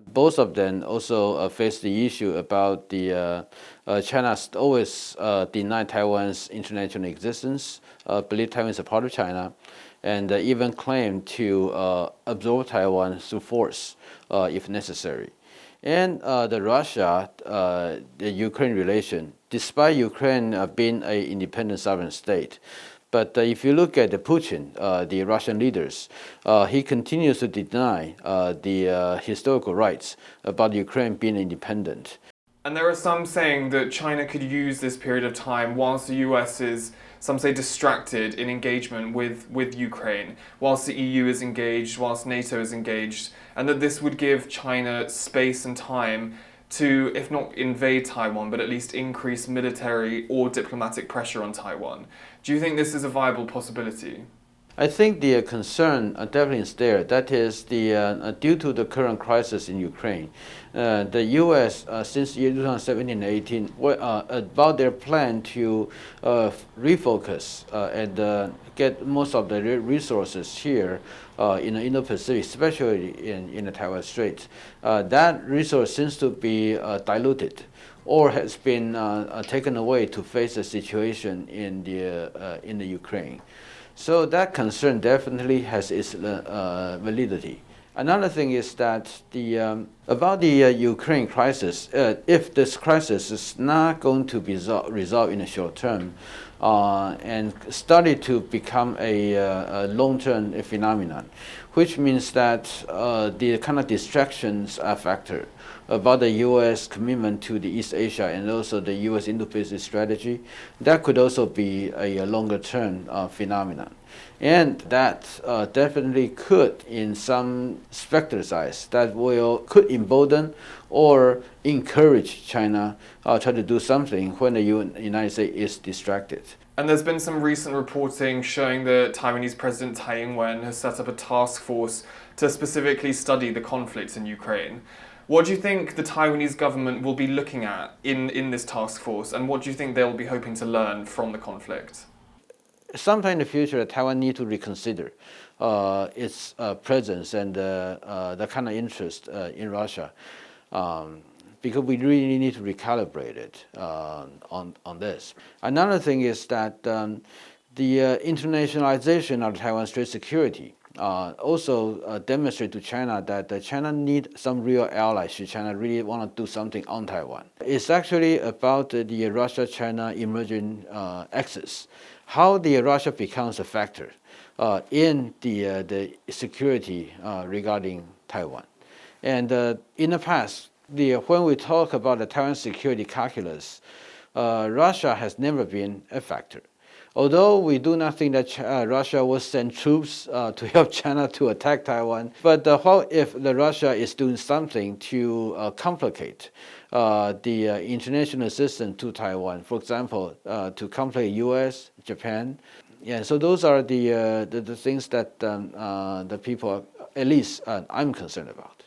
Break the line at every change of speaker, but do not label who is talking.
Both of them also face the issue about China always denied Taiwan's international existence, believe Taiwan is a part of China, and even claim to absorb Taiwan through force if necessary. And the Russia, the Ukraine relation, despite Ukraine being an independent sovereign state, but if you look at Putin, the Russian leaders, he continues to deny the historical rights about Ukraine being independent.
And there are some saying that China could use this period of time whilst the US is, some say, distracted in engagement with Ukraine, whilst the EU is engaged, whilst NATO is engaged, and that this would give China space and time to, if not invade Taiwan, but at least increase military or diplomatic pressure on Taiwan. Do you think this is a viable possibility?
I think the concern definitely is there. That is, due to the current crisis in Ukraine, the U.S. Since year 2017 and 18 about their plan to refocus and get most of the resources here in the Indo-Pacific, especially in the Taiwan Strait. That resource seems to be diluted or has been taken away to face the situation in the Ukraine. So that concern definitely has its validity. Another thing is that about the Ukraine crisis, if this crisis is not going to be resolved in the short term and started to become a long-term phenomenon, which means that the kind of distractions factor about the U.S. commitment to the East Asia and also the U.S. Indo-Pacific strategy, that could also be a longer-term phenomenon. And that definitely could, in some speculative eyes, that could embolden or encourage China try to do something when the United States is distracted.
And there's been some recent reporting showing that Taiwanese President Tsai Ing-wen has set up a task force to specifically study the conflict in Ukraine. What do you think the Taiwanese government will be looking at in this task force, and what do you think they'll be hoping to learn from the conflict?
Sometime in the future, Taiwan needs to reconsider its presence and the kind of interest in Russia, because we really need to recalibrate it on this. Another thing is that the internationalization of Taiwan Strait security also demonstrate to China that China needs some real allies should China really want to do something on Taiwan. It's actually about the Russia-China emerging axis, how the Russia becomes a factor in the security regarding Taiwan. And in the past, when we talk about the Taiwan security calculus, Russia has never been a factor. Although we do not think that Russia will send troops to help China to attack Taiwan, but what if Russia is doing something to complicate the international assistance to Taiwan, for example, to complicate U.S., Japan? Yeah, so those are the things that the people, at least I'm concerned about.